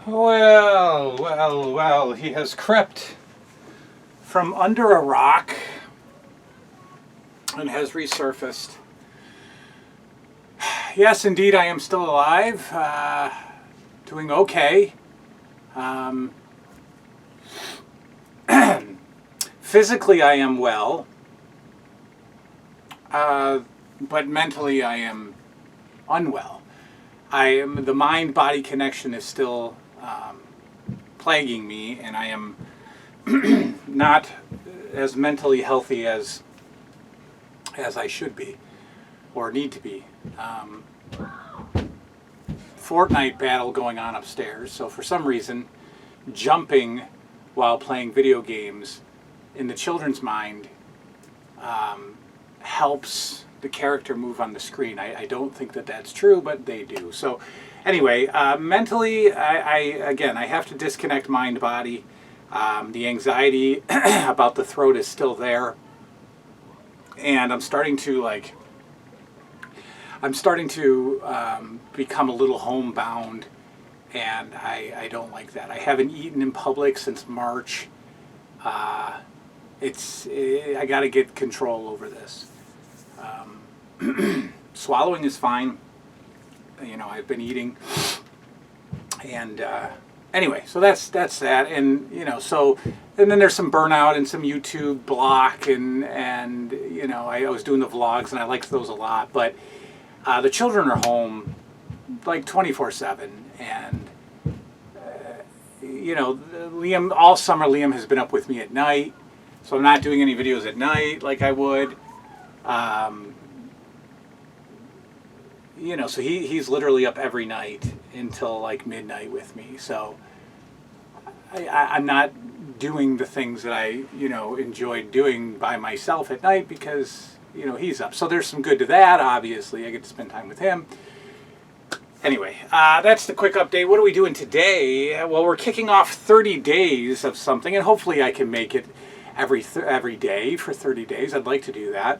Well, he has crept from under a rock and has resurfaced. Yes, indeed, I am still alive, doing okay. Um, Physically, I am well, but mentally, I am unwell. The mind-body connection is still plaguing me, and I am not as mentally healthy as I should be or need to be. Fortnite battle going on upstairs, so for some reason, jumping while playing video games in the children's mind helps the character move on the screen. I don't think that that's true, but they do. So anyway, mentally, I have to disconnect mind body. The anxiety about the throat is still there, and I'm starting to become a little homebound, and I don't like that. I haven't eaten in public since March. I got to get control over this. Swallowing is fine. I've been eating, and anyway, so that's that, and and then there's some burnout and some YouTube block, and I was doing the vlogs, and I liked those a lot, but the children are home like 24/7, and Liam, all summer Liam has been up with me at night, so I'm not doing any videos at night like I would. So he's literally up every night until like midnight with me. So I'm not doing the things that I enjoyed doing by myself at night because he's up. So there's some good to that. Obviously, I get to spend time with him. Anyway, that's the quick update. What are we doing today? Well, we're kicking off 30 days of something, and hopefully I can make it every day for 30 days. I'd like to do that.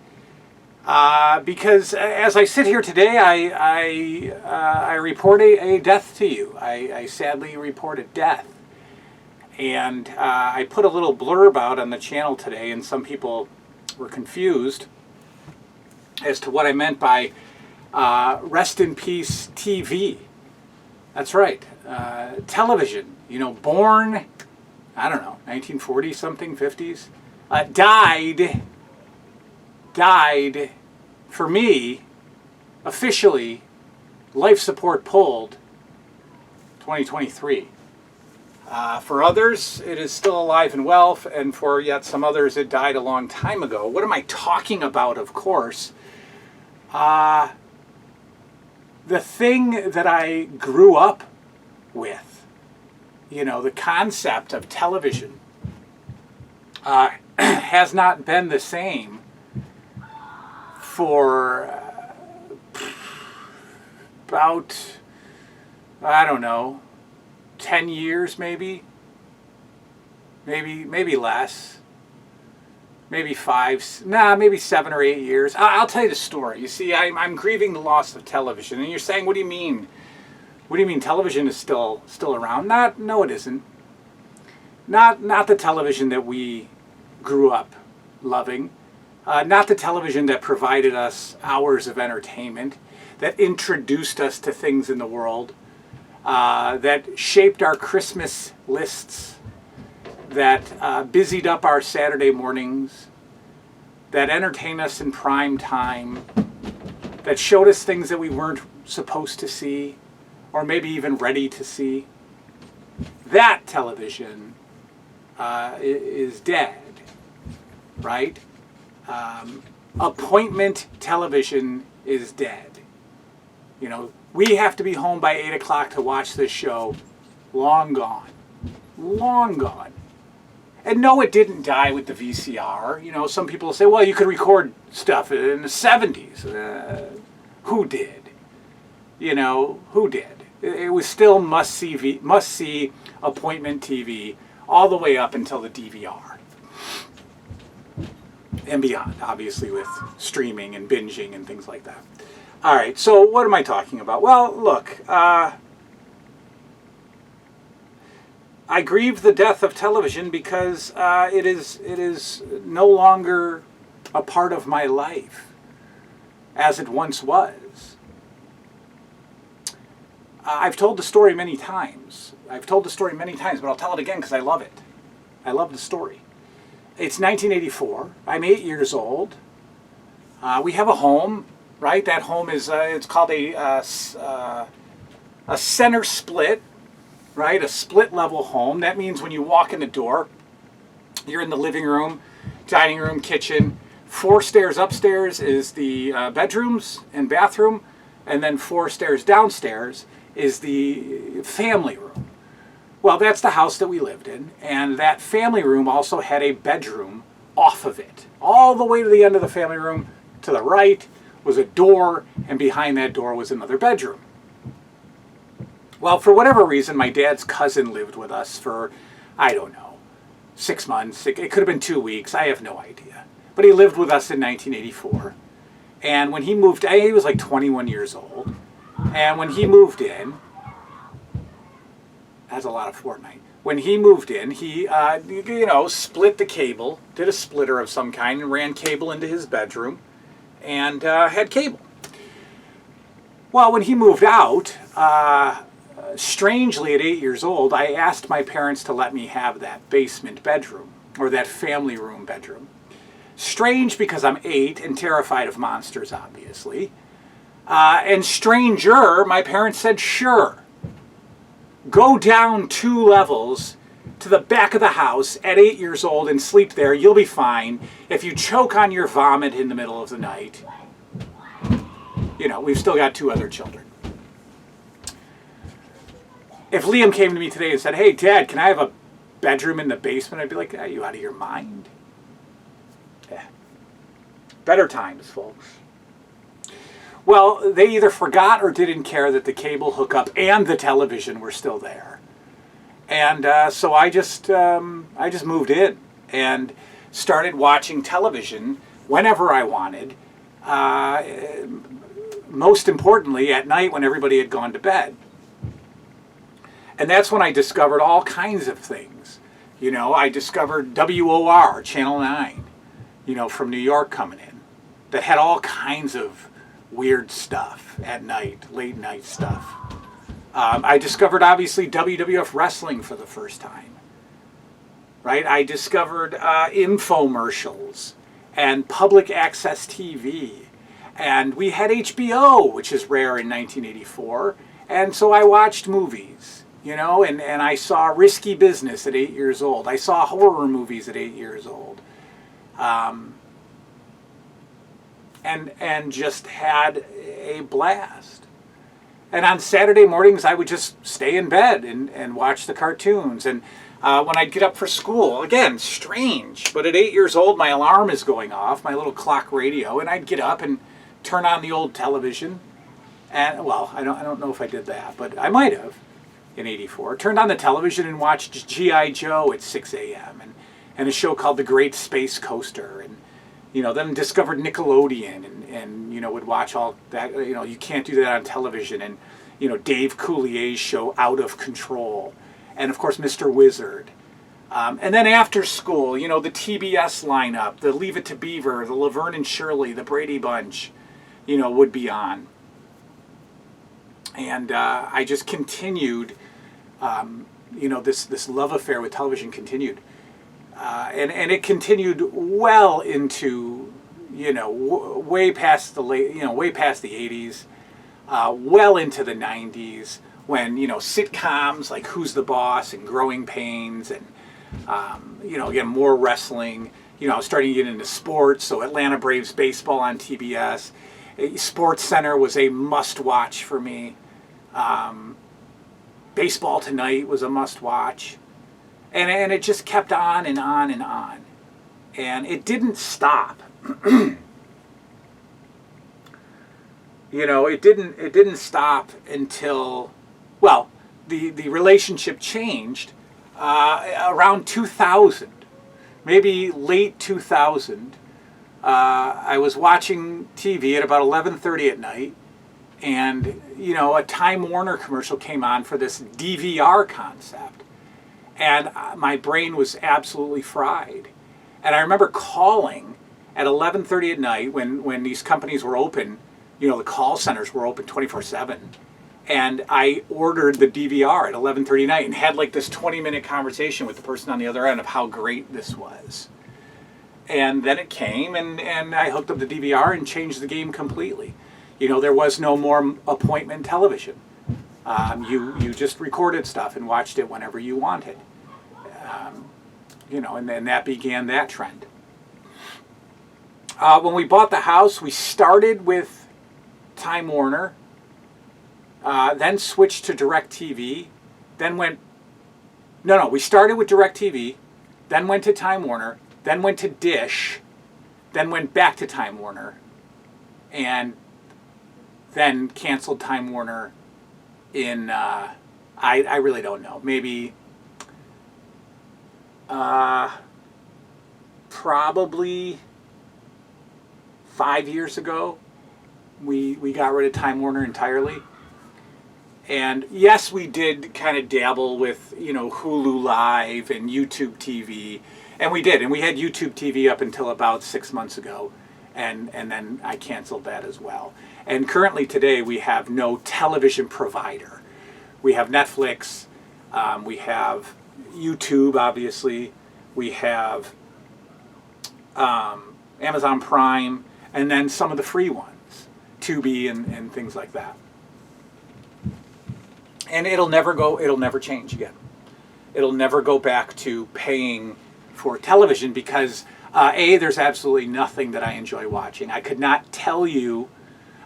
Because as I sit here today, I report a death to you. I sadly report a death. And I put a little blurb out on the channel today, and some people were confused as to what I meant by rest in peace TV. That's right. Television, born, I don't know, 1940 something, 50s, died for me, officially, life support pulled, 2023. For others, it is still alive and well, and for yet some others, it died a long time ago. What am I talking about, of course? The thing that I grew up with, the concept of television, has not been the same for about, I don't know, 10 years maybe less, maybe 7 or 8 years. I'll tell you the story. You see, I'm grieving the loss of television, and you're saying, what do you mean? What do you mean television is still around? No, it isn't. Not the television that we grew up loving. Not the television that provided us hours of entertainment, that introduced us to things in the world, that shaped our Christmas lists, that busied up our Saturday mornings, that entertained us in prime time, that showed us things that we weren't supposed to see, or maybe even ready to see. That television is dead, right? Appointment television is dead. We have to be home by 8 o'clock to watch this show. Long gone. Long gone. And no, it didn't die with the VCR. Some people say, well, you could record stuff in the 70s. Who did? Who did? It was still must-see appointment TV all the way up until the DVR. And beyond, obviously, with streaming and binging and things like that. All right, so what am I talking about? Well, look, I grieve the death of television because it is no longer a part of my life as it once was. I've told the story many times. But I'll tell it again because I love it. I love the story. It's 1984. I'm 8 years old. We have a home, right? That home is, it's called a center split, right? A split level home. That means when you walk in the door, you're in the living room, dining room, kitchen. 4 stairs upstairs is the bedrooms and bathroom, and then 4 stairs downstairs is the family room. Well, that's the house that we lived in, and that family room also had a bedroom off of it. All the way to the end of the family room, to the right, was a door, and behind that door was another bedroom. Well, for whatever reason, my dad's cousin lived with us for, I don't know, 6 months. It could have been 2 weeks. I have no idea. But he lived with us in 1984. And when he moved, he was like 21 years old. And when he moved in, that's a lot of Fortnite. When he moved in, he, split the cable, did a splitter of some kind, and ran cable into his bedroom, and had cable. Well, when he moved out, strangely at 8 years old, I asked my parents to let me have that basement bedroom, or that family room bedroom. Strange because I'm 8 and terrified of monsters, obviously. And stranger, my parents said, sure. Go down 2 levels to the back of the house at 8 years old and sleep there. You'll be fine. If you choke on your vomit in the middle of the night, we've still got 2 other children. If Liam came to me today and said, hey, Dad, can I have a bedroom in the basement? I'd be like, are you out of your mind? Yeah. Better times, folks. Well, they either forgot or didn't care that the cable hookup and the television were still there. And so I just moved in and started watching television whenever I wanted. Most importantly, at night when everybody had gone to bed. And that's when I discovered all kinds of things. I discovered WOR, Channel 9, from New York coming in, that had all kinds of weird stuff at night, late night stuff. I discovered, obviously, WWF Wrestling for the first time. Right? I discovered infomercials and public access TV. And we had HBO, which is rare in 1984. And so I watched movies, and I saw Risky Business at 8 years old. I saw horror movies at 8 years old. And just had a blast. And on Saturday mornings, I would just stay in bed and watch the cartoons. And when I'd get up for school, again, strange, but at 8 years old, my alarm is going off, my little clock radio, and I'd get up and turn on the old television. And, well, I don't know if I did that, but I might have in 84. Turned on the television and watched G.I. Joe at 6 a.m. and a show called The Great Space Coaster. And, then discovered Nickelodeon and would watch all that. You can't do that on television. And, Dave Coulier's show Out of Control. And, of course, Mr. Wizard. And then after school, the TBS lineup, the Leave It to Beaver, the Laverne and Shirley, the Brady Bunch, would be on. And I just continued, this love affair with television continued. And it continued well into, way past the way past the 80s, well into the 90s, when, sitcoms like Who's the Boss and Growing Pains and, again, more wrestling. I was starting to get into sports, so Atlanta Braves baseball on TBS. Sports Center was a must-watch for me. Baseball Tonight was a must-watch. And it just kept on and on and on. And it didn't stop. It didn't stop until, well, the relationship changed around 2000. Maybe late 2000. I was watching TV at about 11:30 at night. And, a Time Warner commercial came on for this DVR concept. and my brain was absolutely fried. And I remember calling at 11:30 at night when these companies were open. You know, the call centers were open 24/7. And I ordered the DVR at 11:30 at night and had like this 20-minute conversation with the person on the other end of how great this was. And then it came, and I hooked up the DVR and changed the game completely. You know, there was no more appointment television. You just recorded stuff and watched it whenever you wanted. You know, and then that began that trend. When we bought the house, we started with Time Warner, then switched to DirecTV, then we started with DirecTV, then went to Time Warner, then went to Dish, then went back to Time Warner, and then canceled Time Warner in, I really don't know, maybe probably 5 years ago, we got rid of Time Warner entirely. And yes, we did kind of dabble with, you know, Hulu Live and YouTube TV. And we did. And we had YouTube TV up until about 6 months ago. And then I canceled that as well. And currently today we have no television provider. We have Netflix. We have YouTube, obviously. We have Amazon Prime. And then some of the free ones. Tubi and things like that. And it'll never change again. It'll never go back to paying for television because there's absolutely nothing that I enjoy watching. I could not tell you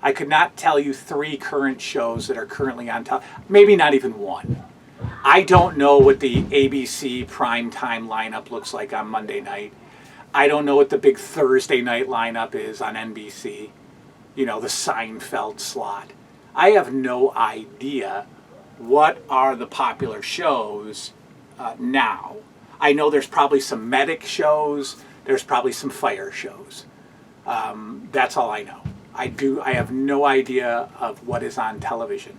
3 current shows that are currently on top. Maybe not even one. I don't know what the ABC primetime lineup looks like on Monday night. I don't know what the big Thursday night lineup is on NBC. You know, the Seinfeld slot. I have no idea what are the popular shows now. I know there's probably some medic shows. There's probably some fire shows. That's all I know. I have no idea of what is on television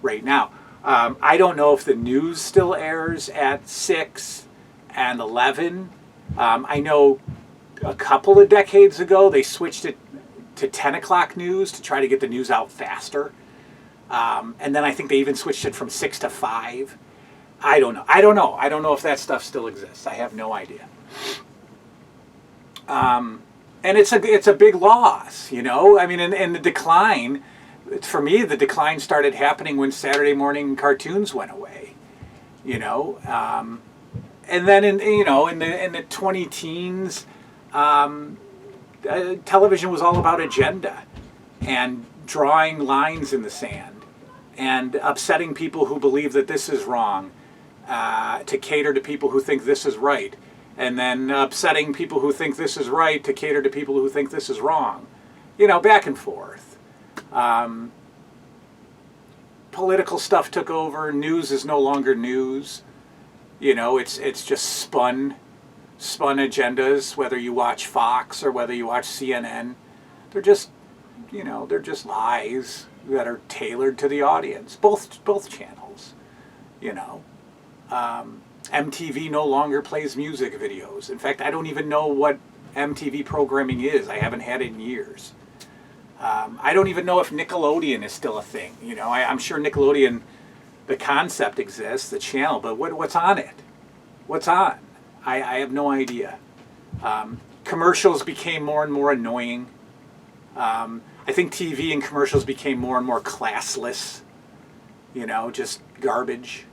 right now. I don't know if the news still airs at 6 and 11. I know a couple of decades ago they switched it to 10 o'clock news to try to get the news out faster. And then I think they even switched it from 6 to 5. I don't know. I don't know if that stuff still exists. I have no idea. And it's a big loss, you know. I mean, and the decline, for me, the decline started happening when Saturday morning cartoons went away, you know. And then in the 20 teens, television was all about agenda and drawing lines in the sand and upsetting people who believe that this is wrong, to cater to people who think this is right, and then upsetting people who think this is right to cater to people who think this is wrong. You know, back and forth. Political stuff took over. News is no longer news. You know, it's just spun agendas, whether you watch Fox or whether you watch CNN. They're just lies that are tailored to the audience. Both channels, you know. MTV no longer plays music videos. In fact, I don't even know what MTV programming is. I haven't had it in years. I don't even know if Nickelodeon is still a thing. You know, I'm sure Nickelodeon, the concept exists, the channel, but what's on it? What's on? I have no idea. Commercials became more and more annoying. I think TV and commercials became more and more classless. You know, just garbage.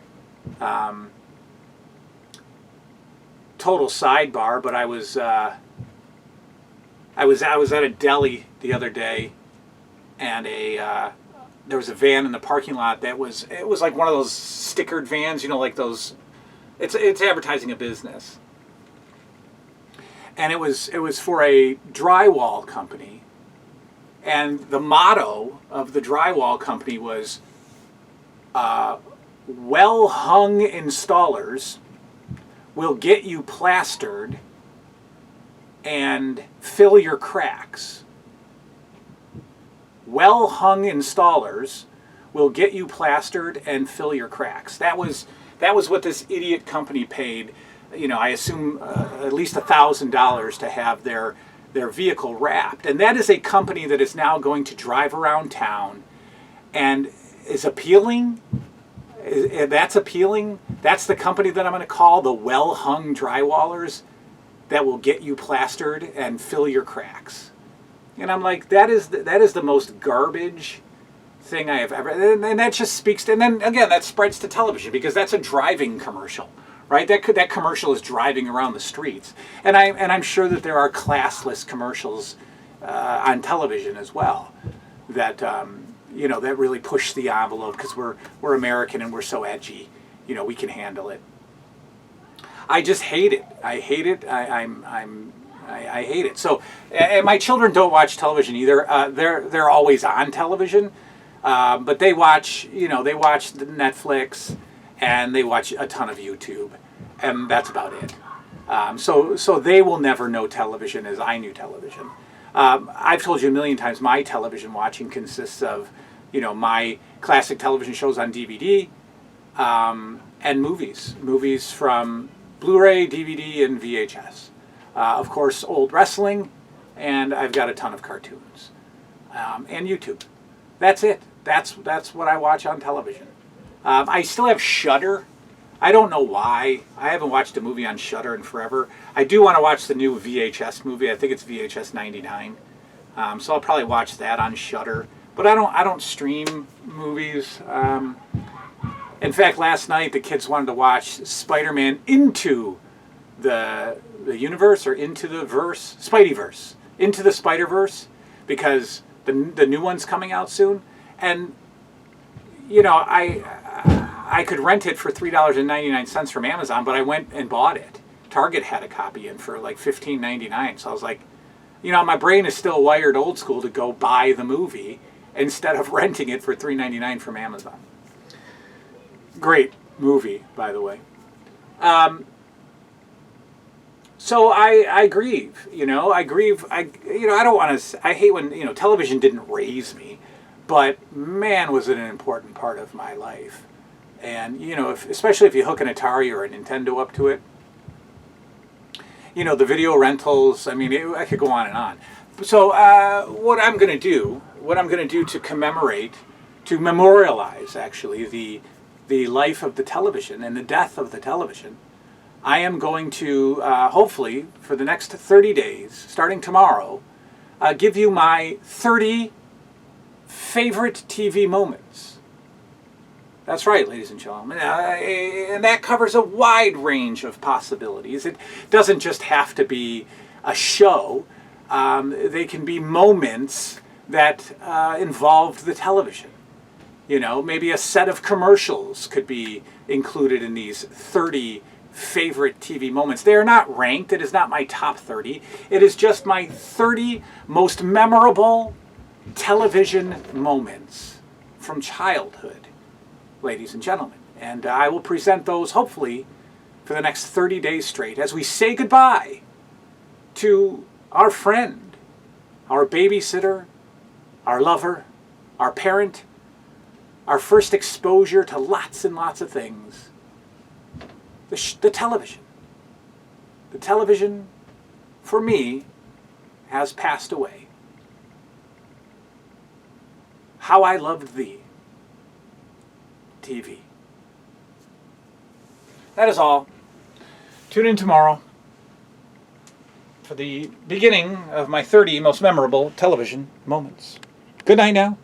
Total sidebar, but I was at a deli the other day, and there was a van in the parking lot that was like one of those stickered vans, you know, like those. It's advertising a business, and it was for a drywall company, and the motto of the drywall company was, "Well hung installers will get you plastered and fill your cracks." Well hung installers will get you plastered and fill your cracks. That was That was what this idiot company paid. I assume at least $1,000 to have their vehicle wrapped. And that is a company that is now going to drive around town and is appealing. That's appealing. That's the company that I'm going to call the well-hung drywallers that will get you plastered and fill your cracks. And I'm like, that is the most garbage thing I have ever. And that just speaks to. And then again, that spreads to television because that's a driving commercial, right? That commercial is driving around the streets, and I'm sure that there are classless commercials on television as well that that really push the envelope because we're American and we're so edgy. We can handle it. I just hate it. I hate it. I hate it. So, and my children don't watch television either. They're always on television, but they watch the Netflix and they watch a ton of YouTube, and that's about it. So they will never know television as I knew television. I've told you a million times my television watching consists of my classic television shows on DVD and movies from Blu-ray, DVD, and VHS. Of course, old wrestling, and I've got a ton of cartoons and YouTube. That's it. That's what I watch on television. I still have Shudder. I don't know why. I haven't watched a movie on Shudder in forever. I do want to watch the new VHS movie. I think it's VHS 99. So I'll probably watch that on Shudder. But I don't stream movies. In fact, last night the kids wanted to watch Spider-Man Into the Universe or Into the Verse, Spideyverse, Into the Spider-Verse, because the new one's coming out soon. And I could rent it for $3.99 from Amazon, but I went and bought it. Target had a copy in for like $15.99. So I was like, my brain is still wired old school to go buy the movie instead of renting it for $3.99 from Amazon. Great movie, by the way. So I grieve. I grieve. I don't want to. I hate when television didn't raise me, but man, was it an important part of my life. And especially if you hook an Atari or a Nintendo up to it, the video rentals. I mean, I could go on and on. So what I'm going to do to commemorate, to memorialize actually the life of the television and the death of the television, I am going to hopefully for the next 30 days, starting tomorrow, give you my 30 favorite TV moments. That's right, ladies and gentlemen. And that covers a wide range of possibilities. It doesn't just have to be a show. They can be moments that involved the television. Maybe a set of commercials could be included in these 30 favorite TV moments. They are not ranked. It is not my top 30. It is just my 30 most memorable television moments from childhood, ladies and gentlemen. And I will present those hopefully for the next 30 days straight as we say goodbye to our friend, our babysitter, our lover, our parent, our first exposure to lots and lots of things. The television. The television, for me, has passed away. How I loved thee. TV. That is all. Tune in tomorrow for the beginning of my 30 most memorable television moments. Good night now.